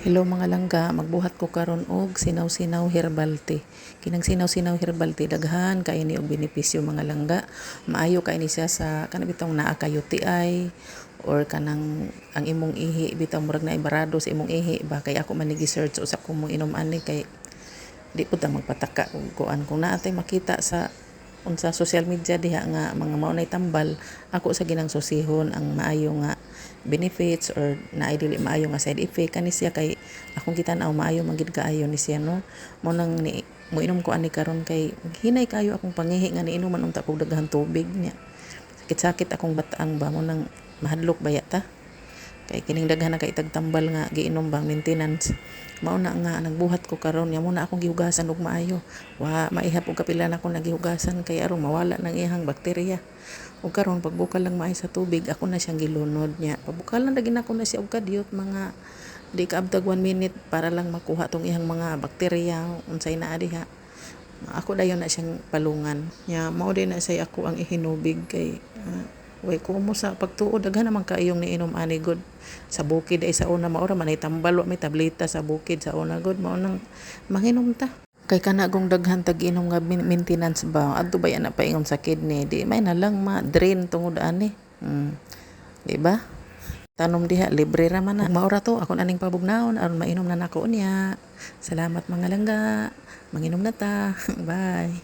Hello mga langga, magbuhat ko karon og sinaw-sinaw herbal tea. Kinang sinaw-sinaw herbal tea daghan kay ni og benepisyo mga langga. Maayo kay ni siya sa kanang bitong naa kayo UTI or kanang ang imong ihi bitong murag na ibarado sa imong ihi ba kay ako man nigi-search usap ko mo inom ani kay di pud ta magpataka og kuan kung naa tay makita sa unsa social media diha nga mga maunay tambal ako sa ginang susihon ang maayo nga benefits or naay dili maayo nga side effect kani siya kay akong gitan-aw maayo man gid kaayo ni siya no mo nang ni moinom ko ani karon kay hinay kayo akong pangihi nga niinuman unta kog daghang tubig niya sakit-sakit akong bataang ba mo nang mahadlok baya ta kay kining daghan na kay tambal nga giinom bang maintenance mao na nga nagbuhat ko karon nya mo na akong gihugasan og maayo wa maihap og kapila na akong nagihugasan kay aron mawala nang iyang bakterya ug karon pagbukal lang maay sa tubig ako na siyang gilunod nya pabukalan lagi na ako na siya og kadyot mga di kaabtag 1 minute para lang makuha tong iyang mga bakterya unsay naa diha ako dayon na siyang palungan nya mao din na say ako ang ihinubig kay way kumo sa pagtuod daghan naman kaayong niinom ani god sa bukid ay sa una maura man ay tambal wa may tableta sa bukid sa una god mao nang manginom ta kay kana gong daghan tag inom nga maintenance ba adto ba yan na paingon sa kidney di may na lang ma-drain tungod ani di ba tanom diha libre ra man na maura to ako aning pabugnaon aron mainom na nako niya salamat mga langga manginom na ta bye.